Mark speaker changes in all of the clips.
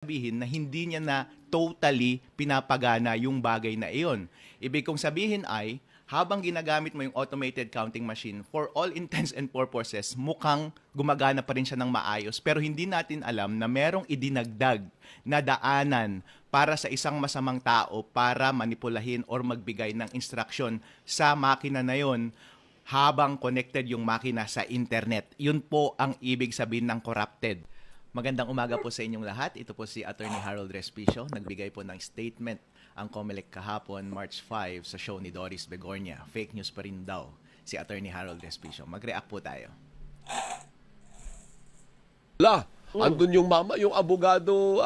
Speaker 1: sabihin na hindi niya na totally pinapagana yung bagay na iyon. Ibig kong sabihin ay, habang ginagamit mo yung automated counting machine, for all intents and purposes, mukhang gumagana pa rin siya ng maayos. Pero hindi natin alam na merong idinagdag na daanan para sa isang masamang tao para manipulahin or magbigay ng instruction sa makina na yon habang connected yung makina sa internet. Yun po ang ibig sabihin ng corrupted. Magandang umaga po sa inyong lahat. Ito po si Attorney Harold Respicio. Nagbigay po ng statement ang COMELEC kahapon, March 5, sa show ni Doris Begornia. Fake news pa rin daw si Attorney Harold Respicio. Mag-react po tayo.
Speaker 2: Andun yung mama, yung abogado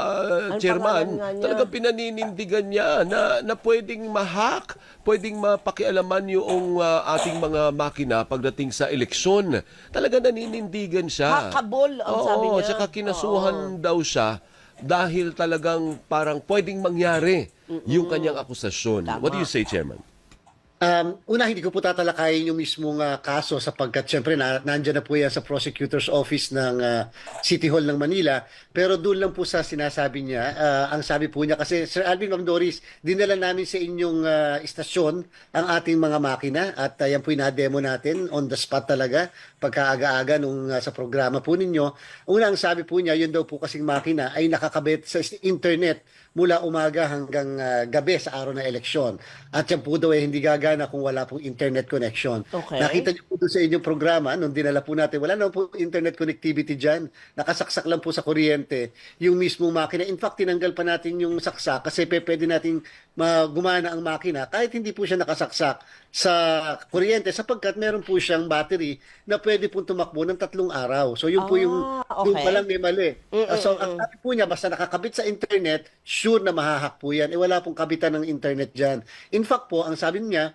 Speaker 2: chairman, talagang pinaninindigan niya na pwedeng ma-hack, pwedeng mapakialaman yung ating mga makina pagdating sa eleksyon. Talagang naninindigan siya.
Speaker 3: Hakabol ang sabi niya.
Speaker 2: Tsaka kinasuhan daw siya dahil talagang parang pwedeng mangyari yung kanyang akusasyon.
Speaker 3: Tama.
Speaker 2: What do you say, Chairman?
Speaker 4: Una, hindi ko po tatalakayin yung mismong kaso sapagkat siyempre nandiyan na po yan sa prosecutor's office ng City Hall ng Manila. Pero doon lang po sa sinasabi niya, ang sabi po niya, kasi Sir Alvin, Ma'am Doris, dinala namin sa inyong istasyon ang ating mga makina at yan po yung na-demo natin on the spot talaga pagkaaga-aga nung sa programa po ninyo. Una, ang sabi po niya, yun daw po kasing makina ay nakakabit sa internet mula umaga hanggang gabi sa araw ng eleksyon. At yan po daw ay hindi gagana kung wala pong internet connection.
Speaker 3: Okay.
Speaker 4: Nakita niyo po doon sa inyong programa, nung dinala po natin, wala naman po internet connectivity dyan. Nakasaksak lang po sa kuryente yung mismong makina. In fact, tinanggal pa natin yung saksak kasi pwede natin gumana ang makina kahit hindi po siya nakasaksak sa kuryente sapagkat meron po siyang battery na pwede po tumakbo ng 3 araw. So yun po yung
Speaker 3: okay.
Speaker 4: pa lang may mali. So ang sabi po niya, basta nakakabit sa internet, sure na mahahack po yan. Wala pong kabitan ng internet dyan. In fact po, ang sabi niya,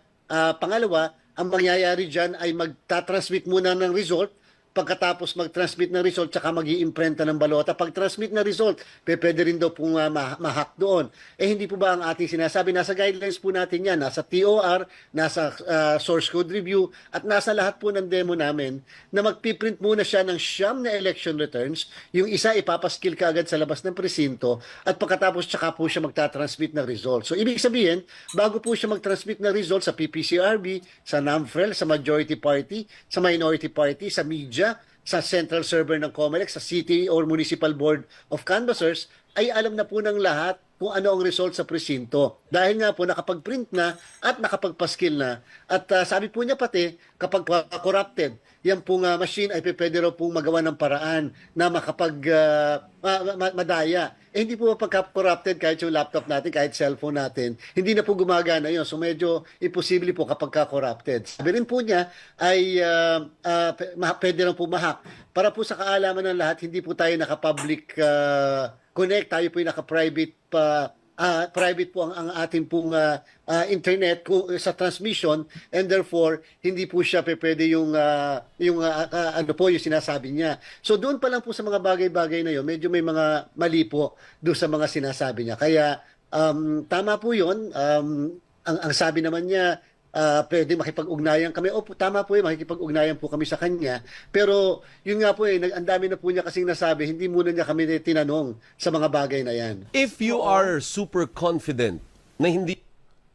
Speaker 4: pangalawa, ang mangyayari dyan ay magtatransmit muna ng result. Pagkatapos mag-transmit ng result, tsaka mag-iimprenta ng balota. Pag-transmit ng result, pwede rin daw pong ma-hack doon. Hindi po ba ang ating sinasabi? Nasa guidelines po natin yan. Nasa TOR, nasa source code review, at nasa lahat po ng demo namin na magpiprint muna siya ng siyam na election returns. Yung isa, ipapaskill ka agad sa labas ng presinto, at pagkatapos tsaka po siya magta-transmit ng result. So, ibig sabihin, bago po siya mag-transmit ng result sa PPCRB, sa NAMFREL, sa majority party, sa minority party, sa media, sa central server ng COMELEC, sa City or Municipal Board of Canvassers, ay alam na po ng lahat kung ano ang result sa presinto. Dahil nga po nakapag-print na at nakapagpaskil na. At sabi po niya pati, kapag corrupted, yan pong machine ay pwede raw pong magawa ng paraan na madaya. Hindi po pagka-corrupted kahit yung laptop natin, kahit cellphone natin, hindi na po gumagana yun. So medyo imposible po kapag ka-corrupted. Sabi rin po niya ay pwede lang po mahack. Para po sa kaalaman ng lahat, hindi po tayo naka-public connect, tayo po yung naka-private private po ang ating pong internet sa transmission, and therefore hindi po siya pwede yung ano po yung sinasabi niya. So doon pa lang po sa mga bagay-bagay na yun, medyo may mga mali po doon sa mga sinasabi niya. Kaya tama po yun. Ang sabi naman niya, pwede makipag-ugnayan kami. Tama po makikipag-ugnayan po kami sa kanya. Pero yun nga po ang dami na po niya kasing nasabi, hindi muna niya kami tinanong sa mga bagay na yan.
Speaker 2: If you are super confident na hindi...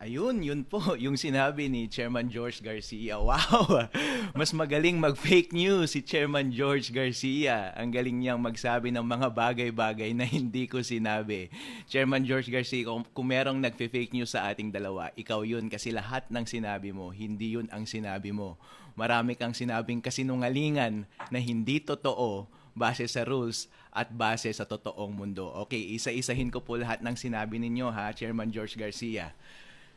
Speaker 1: Ayun, yun po, yung sinabi ni Chairman George Garcia. Wow! Mas magaling mag-fake news si Chairman George Garcia. Ang galing niyang magsabi ng mga bagay-bagay na hindi ko sinabi. Chairman George Garcia, kung merong nagfe-fake news sa ating dalawa, ikaw yun kasi lahat ng sinabi mo, hindi yun ang sinabi mo. Marami kang sinabing kasinungalingan na hindi totoo base sa rules at base sa totoong mundo. Okay, isa-isahin ko po lahat ng sinabi ninyo ha, Chairman George Garcia.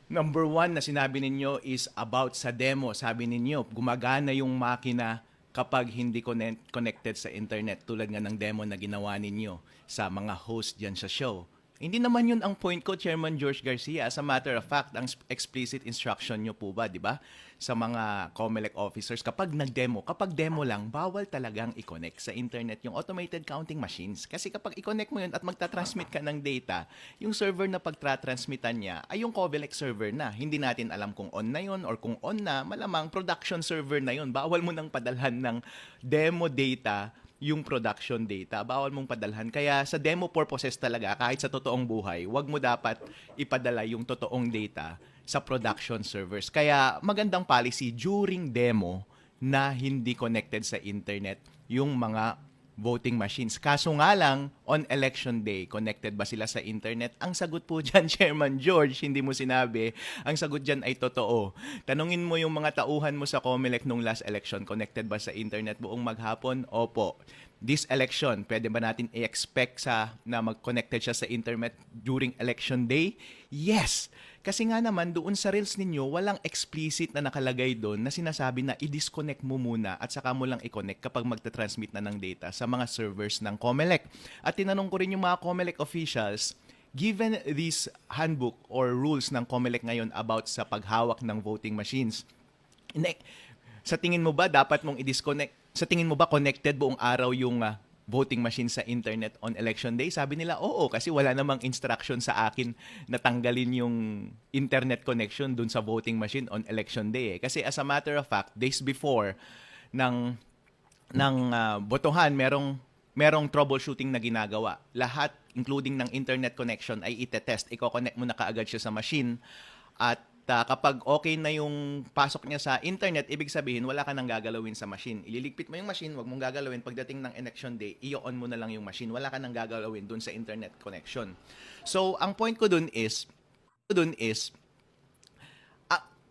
Speaker 1: Number 1 na sinabi ninyo is about sa demo. Sabi ninyo, gumagana yung makina kapag hindi connected sa internet tulad nga ng demo na ginawa ninyo sa mga host dyan sa show. Hindi naman yun ang point ko, Chairman George Garcia. As a matter of fact, ang explicit instruction nyo po ba, di ba? Sa mga COMELEC officers, kapag demo lang, bawal talagang i-connect sa internet yung automated counting machines. Kasi kapag i-connect mo yun at magta-transmit ka ng data, yung server na pagtra-transmitan niya ay yung COMELEC server na. Hindi natin alam kung on na yun or kung on na, malamang production server na yun. Bawal mo nang padalhan ng demo data yung production data. Bawal mong padalhan. Kaya sa demo purposes talaga, kahit sa totoong buhay, wag mo dapat ipadala yung totoong data sa production servers. Kaya magandang policy during demo na hindi connected sa internet yung mga voting machines. Kaso nga lang, on election day, connected ba sila sa internet? Ang sagot po dyan, Chairman George, hindi mo sinabi. Ang sagot dyan ay totoo. Tanungin mo yung mga tauhan mo sa COMELEC nung last election, connected ba sa internet buong maghapon? Opo. This election, pwede ba natin i-expect na mag-connected siya sa internet during election day? Yes! Kasi nga naman, doon sa reels ninyo, walang explicit na nakalagay doon na sinasabi na i-disconnect mo muna at saka mo lang i-connect kapag magta-transmit na ng data sa mga servers ng COMELEC. At tinanong ko rin yung mga COMELEC officials, given this handbook or rules ng COMELEC ngayon about sa paghawak ng voting machines, sa tingin mo ba dapat mong i-disconnect? Sa tingin mo ba connected buong araw yung voting machine sa internet on election day? Sabi nila, oo, kasi wala namang instruction sa akin na tanggalin yung internet connection dun sa voting machine on election day. Kasi as a matter of fact, days before ng botohan, merong troubleshooting na ginagawa. Lahat, including ng internet connection, ay itetest. Iko-connect mo na kaagad siya sa machine at kapag okay na yung pasok niya sa internet, ibig sabihin, wala ka nang gagalawin sa machine. Ililigpit mo yung machine, wag mong gagalawin. Pagdating ng election day, i-on mo na lang yung machine. Wala ka nang gagalawin dun sa internet connection. So, ang point ko dun is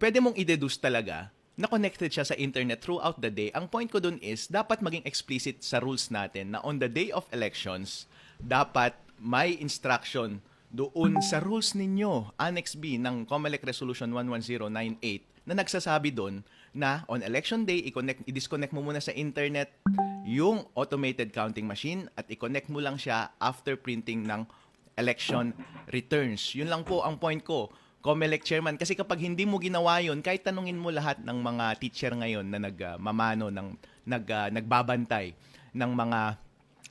Speaker 1: pwede mong i-deduce talaga na connected siya sa internet throughout the day. Ang point ko dun is, dapat maging explicit sa rules natin na on the day of elections, dapat may instruction doon sa rules ninyo, Annex B ng COMELEC Resolution 11098 na nagsasabi doon na on election day, i-disconnect mo muna sa internet yung automated counting machine at i-connect mo lang siya after printing ng election returns. Yun lang po ang point ko, COMELEC Chairman. Kasi kapag hindi mo ginawa yun, kahit tanungin mo lahat ng mga teacher ngayon na nagbabantay ng mga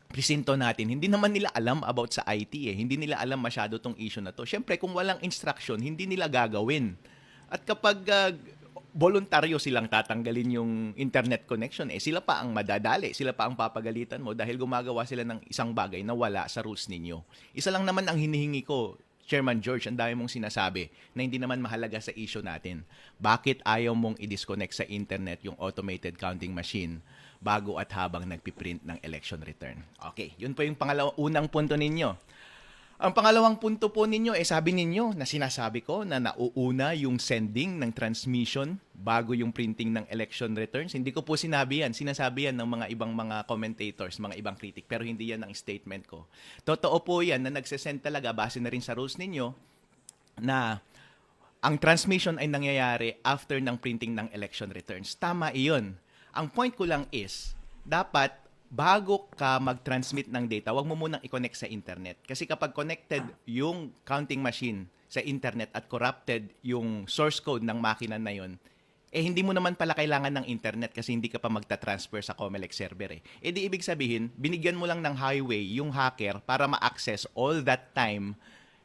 Speaker 1: presinto natin, hindi naman nila alam about sa IT eh. Hindi nila alam masyado tong issue na to. Siyempre, kung walang instruction, hindi nila gagawin. At kapag voluntaryo silang tatanggalin yung internet connection, sila pa ang madadali, sila pa ang papagalitan mo dahil gumagawa sila ng isang bagay na wala sa rules ninyo. Isa lang naman ang hinihingi ko, Chairman George, ang dami mong sinasabi na hindi naman mahalaga sa issue natin. Bakit ayaw mong i-disconnect sa internet yung automated counting machine bago at habang nagpiprint ng election return? Okay, yun po yung unang punto ninyo. Ang pangalawang punto po ninyo, sabi ninyo na sinasabi ko na nauuna yung sending ng transmission bago yung printing ng election returns. Hindi ko po sinabi yan. Sinasabi yan ng mga ibang mga commentators, mga ibang critic, pero hindi yan ang statement ko. Totoo po yan na nagsesend talaga, base na rin sa rules ninyo, na ang transmission ay nangyayari after ng printing ng election returns. Tama iyon. Ang point ko lang is, dapat bago ka mag-transmit ng data, wag mo munang i-connect sa internet. Kasi kapag connected yung counting machine sa internet at corrupted yung source code ng makina na yun, hindi mo naman pala kailangan ng internet kasi hindi ka pa magta-transfer sa COMELEC server. Di ibig sabihin, binigyan mo lang ng highway yung hacker para ma-access all that time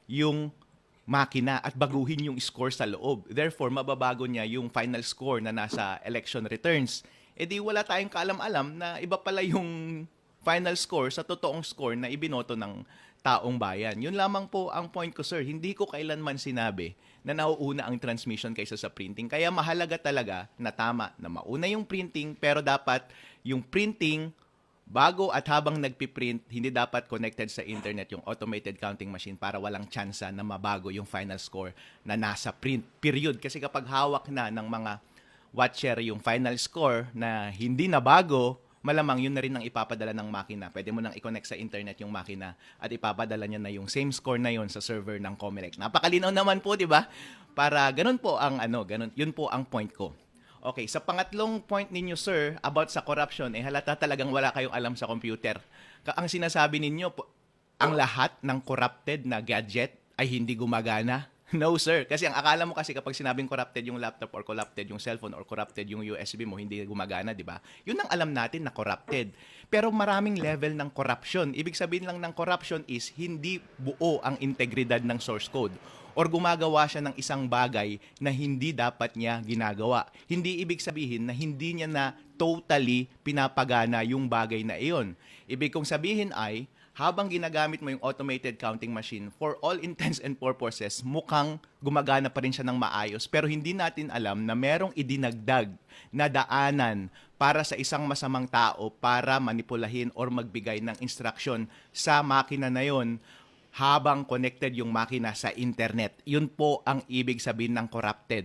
Speaker 1: yung makina at baguhin yung score sa loob. Therefore, mababago niya yung final score na nasa election returns. Di wala tayong kaalam-alam na iba pala yung final score sa totoong score na ibinoto ng taong bayan. Yun lamang po ang point ko, sir. Hindi ko kailanman sinabi na nauuna ang transmission kaysa sa printing. Kaya mahalaga talaga na tama na mauna yung printing, pero dapat yung printing bago at habang nagpiprint, hindi dapat connected sa internet yung automated counting machine para walang tsansa na mabago yung final score na nasa print. Period. Kasi kapag hawak na ng mga watcher yung final score na hindi na bago, malamang yun na rin ang ipapadala ng makina. Pwede mo nang i-connect sa internet yung makina at ipapadala niya na yung same score na yun sa server ng COMELEC. Napakalinaw naman po, di ba? Para ganun po ang yun po ang point ko. Okay, sa pangatlong point ninyo, sir, about sa corruption, halata talagang wala kayong alam sa computer. Ang sinasabi ninyo, ang lahat ng corrupted na gadget ay hindi gumagana. No, sir. Kasi ang akala mo kasi kapag sinabing corrupted yung laptop or corrupted yung cellphone or corrupted yung USB mo, hindi gumagana, di ba? Yun ang alam natin na corrupted. Pero maraming level ng corruption. Ibig sabihin lang ng corruption is hindi buo ang integridad ng source code or gumagawa siya ng isang bagay na hindi dapat niya ginagawa. Hindi ibig sabihin na hindi niya na totally pinapagana yung bagay na iyon. Ibig kong sabihin ay, habang ginagamit mo yung automated counting machine, for all intents and purposes, mukhang gumagana pa rin siya ng maayos. Pero hindi natin alam na merong idinagdag na daanan para sa isang masamang tao para manipulahin or magbigay ng instruction sa makina na yon habang connected yung makina sa internet. Yun po ang ibig sabihin ng corrupted.